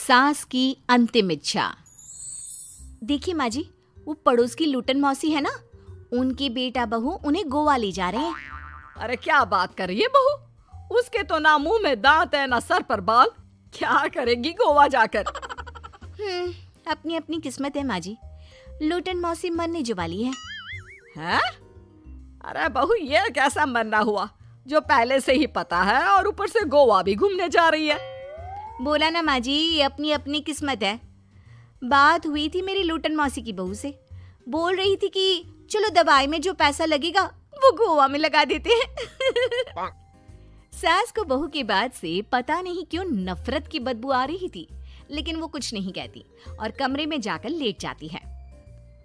सास की अंतिम इच्छा। देखिए माँ जी, वो पड़ोस की लूटन मौसी है ना, उनकी बेटा बहू उन्हें गोवा ले जा रहे हैं। अरे क्या बात कर रही है बहू, उसके तो ना मुंह में दांत है ना सर पर बाल, क्या करेगी गोवा जाकर। अपनी अपनी किस्मत है माँ जी, लूटन मौसी मरने जो वाली है। हैं? अरे बहू, ये कैसा मरना हुआ जो पहले से ही पता है और ऊपर से गोवा भी घूमने जा रही है। बोला ना माँ जी, ये अपनी अपनी किस्मत है। बात हुई थी मेरी लूटन मौसी की बहू से, बोल रही थी कि चलो दवाई में जो पैसा लगेगा वो गोवा में लगा देते हैं। सास को बहू की बात से पता नहीं क्यों नफरत की बदबू आ रही थी, लेकिन वो कुछ नहीं कहती और कमरे में जाकर लेट जाती है।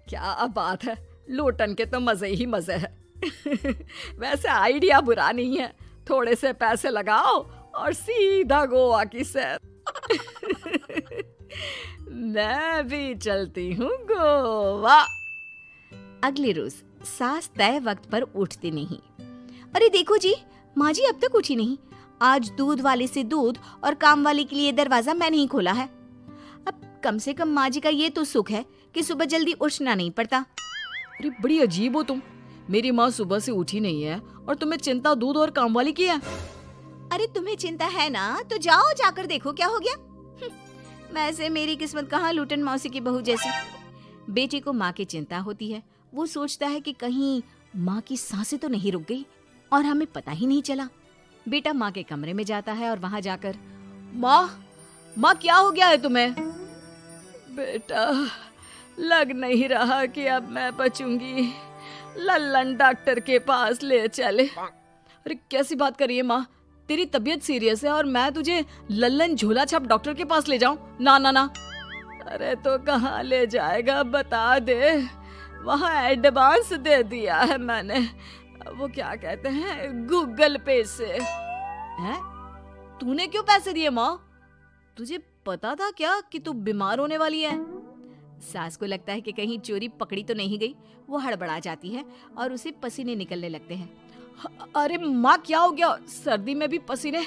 क्या बात है, लूटन के तो मजे ही मजे है। वैसे आइडिया बुरा नहीं है, थोड़े से पैसे लगाओ और सीधा गोवा की सैर। मैं भी चलती हूँ गोवा। अगले रोज सास तय वक्त पर उठती नहीं। अरे देखो जी, माँ जी अब तक उठी नहीं। आज दूध वाले से दूध और काम वाले के लिए दरवाजा मैंने ही खोला है। अब कम से कम माँ जी का ये तो सुख है कि सुबह जल्दी उठना नहीं पड़ता। अरे बड़ी अजीब हो तुम, मेरी माँ सुबह से उठी नहीं है और तुम्हें चिंता दूध और काम वाली की है। अरे तुम्हें चिंता है ना, तो जाओ जाकर देखो क्या हो गया। वैसे मेरी किस्मत कहाँ लूटन मौसी की बहू जैसी। बेटे को माँ की चिंता होती है, वो सोचता है कि कहीं माँ की सांसें तो नहीं रुक गई और हमें पता ही नहीं चला। बेटा माँ के कमरे में जाता है और वहां जाकर, माँ क्या हो गया है तुम्हें? बेटा, लग नहीं रहा कि अब मैं बचूंगी, लल्लन डॉक्टर के पास ले चले। अरे कैसी बात कर रही है माँ, तेरी तबीयत सीरियस है और मैं तुझे लल्लन झोला छाप डॉक्टर के पास ले जाऊं? ना ना ना। अरे तो कहाँ ले जाएगा बता दे, वहाँ एडवांस दे दिया है मैंने, वो क्या कहते हैं, गूगल पे से। हैं? तूने क्यों पैसे दिए माँ? तुझे पता था क्या कि तू बीमार होने वाली है? सास को लगता है कि कहीं चोरी पकड़ी तो नहीं गई। वो हड़बड़ा जाती है और उसे पसीने निकलने लगते हैं। अरे माँ क्या हो गया, सर्दी में भी पसीने?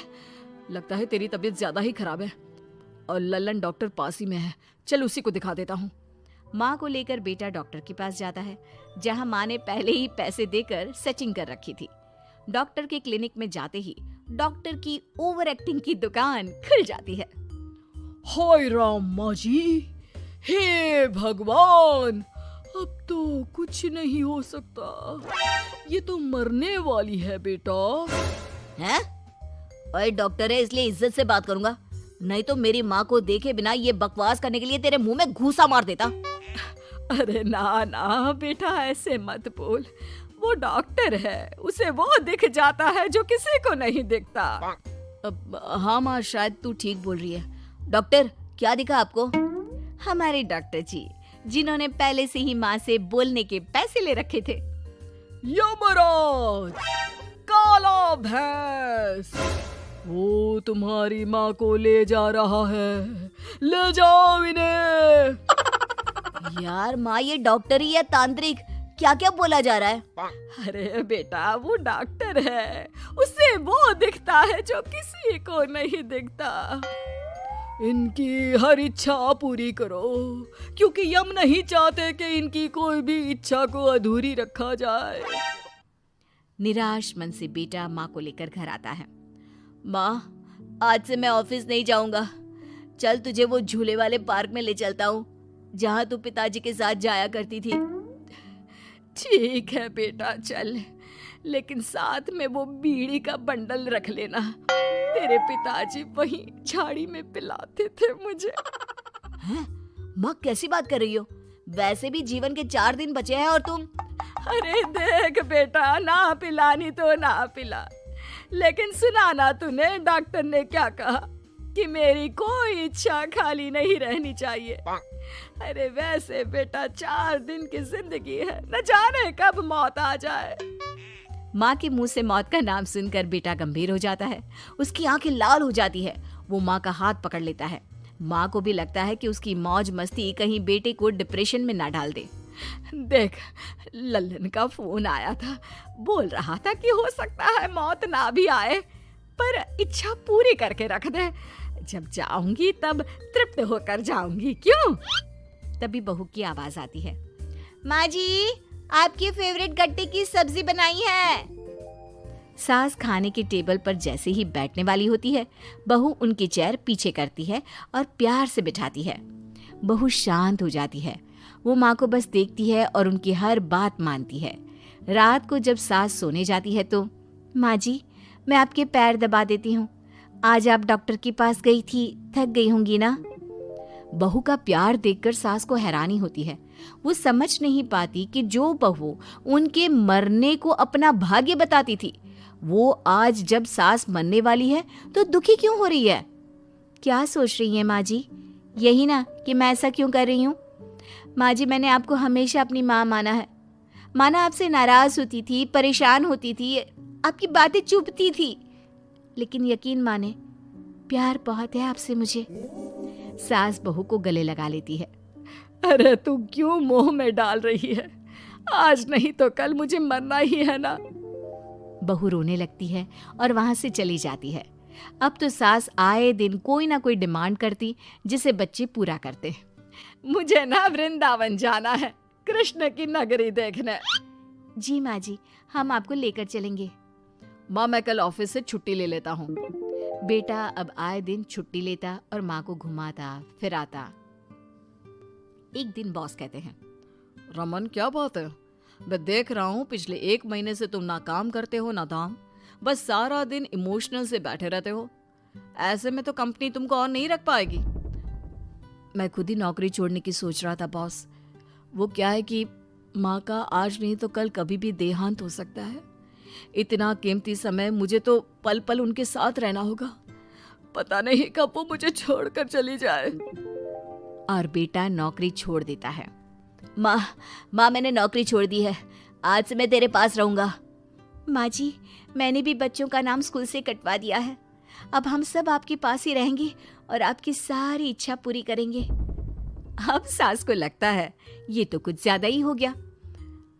लगता है तेरी तबीयत ज्यादा ही खराब है और लल्लन डॉक्टर पास ही में है, चल उसी को दिखा देता हूँ। माँ को लेकर बेटा डॉक्टर के पास जाता है, जहाँ माँ ने पहले ही पैसे देकर सेटिंग कर रखी थी। डॉक्टर के क्लिनिक में जाते ही डॉक्टर की ओवर एक्टिंग की दुकान खुल जाती है। हाय राम माँ जी, हे भगवान, अब तो कुछ नहीं हो सकता, ये तो मरने वाली है बेटा। हैं? ओए डॉक्टर है इसलिए इज्जत से बात करूंगा, नहीं तो मेरी माँ को देखे बिना ये बकवास करने के लिए तेरे मुंह में घूसा मार देता। अरे ना ना बेटा, ऐसे मत बोल, वो डॉक्टर है, उसे वो दिख जाता है जो किसी को नहीं दिखता। हाँ माँ, शायद तू ठीक बोल रही है। डॉक्टर क्या दिखा आपको? हमारे डॉक्टर जी, जिन्होंने पहले से ही माँ से बोलने के पैसे ले रखे थे। यमराज, काला भैंस, वो तुम्हारी माँ को ले जा रहा है, ले जाओ इन्हें। यार माँ, ये डॉक्टर ही है तांत्रिक, क्या क्या बोला जा रहा है? अरे बेटा, वो डॉक्टर है, उसे वो दिखता है जो किसी को नहीं दिखता। इनकी हर इच्छा पूरी करो, क्योंकि यम नहीं चाहते कि इनकी कोई भी इच्छा को अधूरी रखा जाए। निराश मन से बेटा माँ को लेकर घर आता है। माँ, आज से मैं ऑफिस नहीं जाऊंगा, चल तुझे वो झूले वाले पार्क में ले चलता हूँ जहाँ तू पिताजी के साथ जाया करती थी। ठीक है बेटा चल, लेकिन साथ में वो बीड़ी का बंडल रख लेना, तेरे पिताजी वहीं झाड़ी में पिलाते थे मुझे। हैं? माँ कैसी बात कर रही हो? वैसे भी जीवन के 4 दिन बचे हैं और तुम। अरे देख बेटा, ना पिलानी तो ना पिला, लेकिन सुना ना तूने डॉक्टर ने क्या कहा कि मेरी कोई इच्छा खाली नहीं रहनी चाहिए। अरे वैसे बेटा 4 दिन की जिंदगी है, न जाने कब मौत आ जाए। माँ के मुंह से मौत का नाम सुनकर बेटा गंभीर हो जाता है, उसकी आंखें लाल हो जाती है। वो माँ का हाथ पकड़ लेता है। माँ को भी लगता है कि उसकी मौज मस्ती कहीं बेटे को डिप्रेशन में ना डाल दे। देख, लल्लन का फोन आया था, बोल रहा था कि हो सकता है मौत ना भी आए, पर इच्छा पूरी करके रख दे। जब जाऊंगी तब तृप्त होकर जाऊंगी, क्यों? तभी बहू की आवाज आती है, माँ जी आपकी फेवरेट गट्टे की सब्जी बनाई है। सास खाने के टेबल पर जैसे ही बैठने वाली होती है, बहू उनकी चेयर पीछे करती है और प्यार से बिठाती है। बहू शांत हो जाती है। वो माँ को बस देखती है और उनकी हर बात मानती है। रात को जब सास सोने जाती है तो, माँ जी मैं आपके पैर दबा देती हूँ, आज आप डॉक्टर के पास गई थी, थक गई होंगी ना। बहू का प्यार देखकर सास को हैरानी होती है। वो समझ नहीं पाती कि जो बहू उनके मरने को अपना भाग्य बताती थी, वो आज जब सास मरने वाली है तो दुखी क्यों हो रही है। क्या सोच रही है माँ जी? यही ना कि मैं ऐसा क्यों कर रही हूँ। माँ जी मैंने आपको हमेशा अपनी माँ माना है। माना आपसे नाराज होती थी, परेशान होती थी, आपकी बातें चुभती थी, लेकिन यकीन माने प्यार बहुत है आपसे मुझे। सास बहू को गले लगा लेती है। अरे तू क्यों मोह में डाल रही है? आज नहीं तो कल मुझे मरना ही है ना। बहू रोने लगती है और वहां से चली जाती है। अब तो सास आए दिन कोई ना कोई डिमांड करती जिसे बच्चे पूरा करते। मुझे ना वृंदावन जाना है, कृष्ण की नगरी देखने। जी माँ जी हम आपको लेकर चलेंगे। माँ मैं कल ऑफिस से छुट्टी ले लेता हूँ। बेटा अब आए दिन छुट्टी लेता और माँ को घुमाता फिराता। एक दिन बॉस कहते हैं, रमन क्या बात है? मैं देख रहा हूँ पिछले 1 महीने से तुम ना काम करते हो ना दाम, बस सारा दिन इमोशनल से बैठे रहते हो। ऐसे में तो कंपनी तुमको और नहीं रख पाएगी। मैं खुद ही नौकरी छोड़ने की सोच रहा था बॉस। वो क्या है कि माँ का आज नहीं तो कल कभी भी देहांत हो सकता है। इतना कीमती समय मुझे तो पल पल उनके साथ रहना होगा। पता नहीं कब वो मुझे छोड़कर चली जाए। और बेटा नौकरी छोड़ देता है। माँ मैंने नौकरी छोड़ दी है, आज से मैं तेरे पास रहूंगा। माँ जी मैंने भी बच्चों का नाम स्कूल से कटवा दिया है, अब हम सब आपके पास ही रहेंगे और आपकी सारी इच्छा पूरी करेंगे। अब सास को लगता है ये तो कुछ ज्यादा ही हो गया।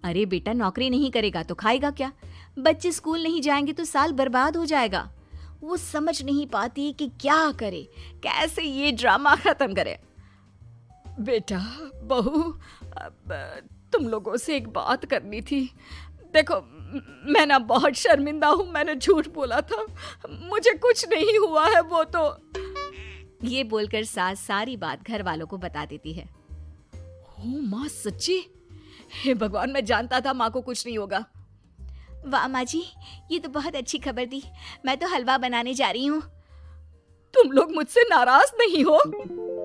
अरे बेटा नौकरी नहीं करेगा तो खाएगा क्या? बच्चे स्कूल नहीं जाएंगे तो साल बर्बाद हो जाएगा। वो समझ नहीं पाती कि क्या करे, कैसे ये ड्रामा खत्म करे। बेटा बहू अब तुम लोगों से एक बात करनी थी। देखो मैं ना बहुत शर्मिंदा हूँ, मैंने झूठ बोला था, मुझे कुछ नहीं हुआ है। वो तो ये बोलकर सास सारी बात घर वालों को बता देती है। ओ माँ सच्ची? हे भगवान मैं जानता था माँ को कुछ नहीं होगा। वाह माँ जी ये तो बहुत अच्छी खबर दी। मैं तो हलवा बनाने जा रही हूँ। तुम लोग मुझसे नाराज नहीं हो?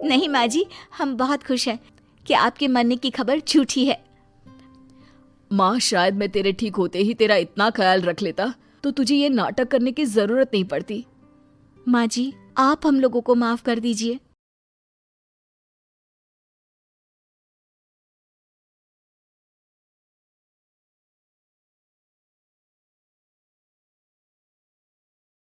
नहीं माँ जी हम बहुत खुश हैं कि आपके मरने की खबर झूठी है। माँ शायद मैं तेरे ठीक होते ही तेरा इतना ख्याल रख लेता तो तुझे ये नाटक करने की जरूरत नहीं पड़ती। माँ जी आप हम लोगों को माफ कर दीजिए।